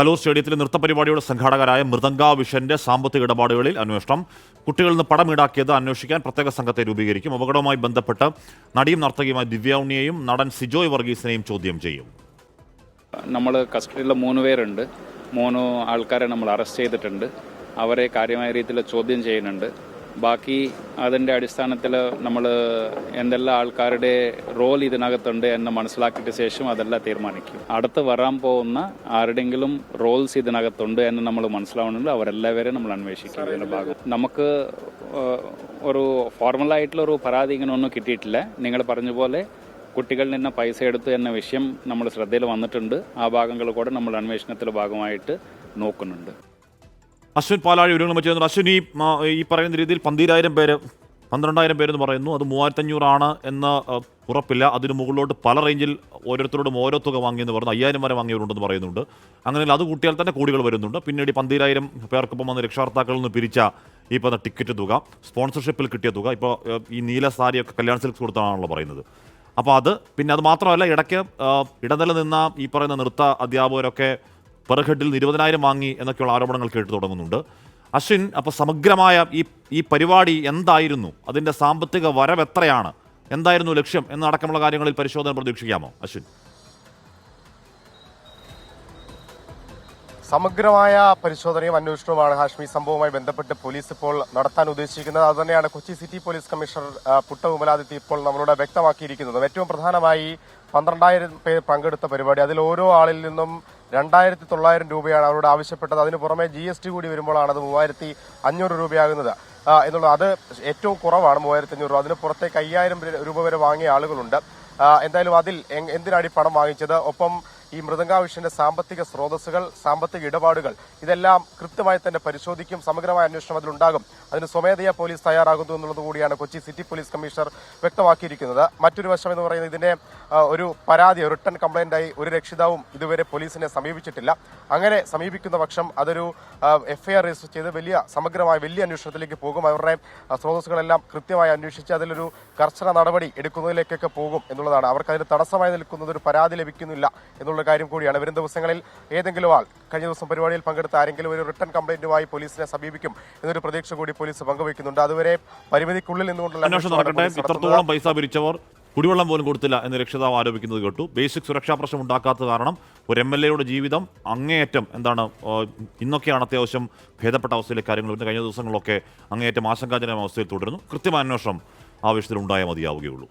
കലൂർ സ്റ്റേഡിയത്തിലെ നൃത്തപരിപാടിയുടെ സംഘാടകരായ മൃദംഗ വിഷന്റെ സാമ്പത്തിക ഇടപാടുകളിൽ അന്വേഷണം. കുട്ടികളിൽ നിന്ന് പണം ഈടാക്കിയത് അന്വേഷിക്കാൻ പ്രത്യേക സംഘത്തെ രൂപീകരിക്കും. അപകടവുമായി ബന്ധപ്പെട്ട് നടിയും നർത്തകിയുമായ ദിവ്യ ഉണ്ണിയെയും നടൻ സിജോയ് വർഗീസിനെയും ചോദ്യം ചെയ്യും. നമ്മൾ കസ്റ്റഡിയിലുള്ള 3 പേരുണ്ട്. 3 ആൾക്കാരെ നമ്മൾ അറസ്റ്റ് ചെയ്തിട്ടുണ്ട്. അവരെ കാര്യമായ രീതിയിൽ ചോദ്യം ചെയ്യുന്നുണ്ട്. ബാക്കി അതിൻ്റെ അടിസ്ഥാനത്തിൽ നമ്മൾ എന്തെല്ലാം ആൾക്കാരുടെ റോൾ ഇതിനകത്തുണ്ട് എന്ന് മനസ്സിലാക്കിയിട്ട് ശേഷം അതെല്ലാം തീരുമാനിക്കും. അടുത്ത് വരാൻ പോകുന്ന ആരുടെങ്കിലും റോൾസ് ഇതിനകത്തുണ്ട് എന്ന് നമ്മൾ മനസ്സിലാവുന്നുണ്ട്. അവരെല്ലാവരെയും നമ്മൾ അന്വേഷിക്കും. ഇതിൻ്റെ ഭാഗം നമുക്ക് ഒരു ഫോർമലായിട്ടുള്ള ഒരു പരാതി ഇങ്ങനെ ഒന്നും കിട്ടിയിട്ടില്ല. നിങ്ങൾ പറഞ്ഞ പോലെ കുട്ടികളിൽ നിന്ന് പൈസ എടുത്തു എന്ന വിഷയം നമ്മൾ ശ്രദ്ധയിൽ വന്നിട്ടുണ്ട്. ആ ഭാഗങ്ങൾ കൂടെ നമ്മൾ അന്വേഷണത്തിൻ്റെ ഭാഗമായിട്ട് നോക്കുന്നുണ്ട്. അശ്വിൻ പാലാഴി വിവരങ്ങൾ ചെയ്യുന്നു. അശ്വിൻ, ഈ പറയുന്ന രീതിയിൽ 12,000 പേര് 12,000 പേരെന്ന് പറയുന്നു. അത് 3,500 ആണ് എന്ന് ഉറപ്പില്ല. അതിന് മുകളിലോട്ട് പല റേഞ്ചിൽ ഓരോരുത്തരോടും ഓരോ തുക വാങ്ങിയെന്ന് പറഞ്ഞു. 5,000 വരെ വാങ്ങിയവരുണ്ടെന്ന് പറയുന്നുണ്ട്. അങ്ങനെ അത് കൂട്ടിയാൽ തന്നെ കോടികൾ വരുന്നുണ്ട്. പിന്നീട് 12,000 പേർക്കൊപ്പം വന്ന് രക്ഷകർത്താക്കളിൽ നിന്ന് പിരിച്ച ഈ പറഞ്ഞ ടിക്കറ്റ് തുക, സ്പോൺസർഷിപ്പിൽ കിട്ടിയ തുക, ഇപ്പോൾ ഈ നീല സാരിയൊക്കെ കല്യാൺ സിൽക്സ് കൊടുത്താണല്ലോ പറയുന്നത്. അപ്പോൾ അത് പിന്നെ അത് മാത്രമല്ല, ഇടയ്ക്ക് ഇടനില നിന്ന ഈ പറയുന്ന നൃത്ത അധ്യാപകരൊക്കെ പെർ ഹെഡിൽ 20,000 വാങ്ങി എന്നൊക്കെയുള്ള ആരോപണങ്ങൾ കേട്ടു തുടങ്ങുന്നുണ്ട്. അശ്വിൻ, അപ്പോൾ സമഗ്രമായ ഈ പരിപാടി എന്തായിരുന്നു? അതിൻ്റെ സാമ്പത്തിക വരവ് എത്രയാണ്? എന്തായിരുന്നു ലക്ഷ്യം എന്നടക്കമുള്ള കാര്യങ്ങളിൽ പരിശോധന പ്രതീക്ഷിക്കാമോ അശ്വിൻ? സമഗ്രമായ പരിശോധനയും അന്വേഷണവുമാണ് ഹാഷ്മി സംഭവവുമായി ബന്ധപ്പെട്ട് പോലീസ് ഇപ്പോൾ നടത്താൻ ഉദ്ദേശിക്കുന്നത്. അതുതന്നെയാണ് Kochi city police commissioner Putta Vimaladitya ഇപ്പോൾ നമ്മളോട് വ്യക്തമാക്കിയിരിക്കുന്നത്. ഏറ്റവും പ്രധാനമായി 12,000 പേർ പങ്കെടുത്ത പരിപാടി, അതിൽ ഓരോ ആളിൽ നിന്നും 2,900 രൂപയാണ് അവരോട് ആവശ്യപ്പെട്ടത്. അതിന് പുറമെ GST കൂടി വരുമ്പോഴാണ് അത് 3,500 രൂപയാകുന്നത് എന്നുള്ളത്. അത് ഏറ്റവും കുറവാണ് 3,500 രൂപ. അതിന് പുറത്തേക്ക് 5,000 രൂപ വരെ വാങ്ങിയ ആളുകളുണ്ട്. എന്തായാലും അതിൽ എന്തിനാണ് ഈ പണം വാങ്ങിച്ചത്, ഒപ്പം ഈ മൃദംഗാവിഷന്റെ സാമ്പത്തിക സ്രോതസ്സുകൾ, സാമ്പത്തിക ഇടപാടുകൾ, ഇതെല്ലാം കൃത്യമായി തന്നെ പരിശോധിക്കും. സമഗ്രമായ അന്വേഷണം അതിലുണ്ടാകും. അതിന് സ്വമേധയാ പോലീസ് തയ്യാറാകുന്നു എന്നുള്ളത് കൂടിയാണ് കൊച്ചി സിറ്റി പോലീസ് കമ്മീഷണർ വ്യക്തമാക്കിയിരിക്കുന്നത്. മറ്റൊരു വശം എന്ന് പറയുന്നത്, ഇതിന്റെ ഒരു പരാതി, റിട്ടൺ കംപ്ലൈന്റായി ഒരു രക്ഷിതാവും ഇതുവരെ പോലീസിനെ സമീപിച്ചിട്ടില്ല. അങ്ങനെ സമീപിക്കുന്ന പക്ഷം അതൊരു FIR രജിസ്റ്റർ ചെയ്ത് സമഗ്രമായ വലിയ അന്വേഷണത്തിലേക്ക് പോകും. അവരുടെ സ്രോതസ്സുകളെല്ലാം കൃത്യമായി അന്വേഷിച്ച് അതിലൊരു കർശന നടപടി എടുക്കുന്നതിലേക്കൊക്കെ പോകും എന്നുള്ളതാണ്. അവർക്ക് അതിന് തടസ്സമായി നിൽക്കുന്നത് ഒരു പരാതി ലഭിക്കുന്നില്ല എന്നുള്ള കാര്യം കൂടിയാണ്. വരും ദിവസങ്ങളിൽ ഏതെങ്കിലും ആൾ കഴിഞ്ഞ ദിവസം പരിപാടിയിൽ പങ്കെടുത്ത ആരെങ്കിലും ഒരു റിട്ടൺ കംപ്ലൈന്റുമായി പോലീസിനെ സമീപിക്കും എന്നൊരു പ്രതീക്ഷ കൂടി പോലീസ് പങ്കുവയ്ക്കുന്നുണ്ട്. അതുവരെ പരിമിതിക്കുള്ളിൽ നിന്നുകൊണ്ടുള്ള അന്വേഷണം നടക്കട്ടെ. ഇത്രത്തോളം പൈസ പിരിച്ചവർ കുടിവെള്ളം പോലും കൊടുത്തില്ല എന്ന് രക്ഷിതാവ് ആരോപിക്കുന്നത് കേട്ടു. ബേസിക് സുരക്ഷാ പ്രശ്നം ഉണ്ടാക്കാത്ത കാരണം ഒരു MLA ജീവിതം അങ്ങേയറ്റം ഇന്നൊക്കെയാണ് അത്യാവശ്യം ഭേദപ്പെട്ട അവസ്ഥയിലെ കാര്യങ്ങൾ. കഴിഞ്ഞ ദിവസങ്ങളിലൊക്കെ അങ്ങേയറ്റം ആശങ്കാജനകമായ അവസ്ഥയിൽ തുടരുന്നു. കൃത്യമായ അന്വേഷണം ആവശ്യത്തിൽ ഉണ്ടായാൽ മതിയാവുകയുള്ളൂ.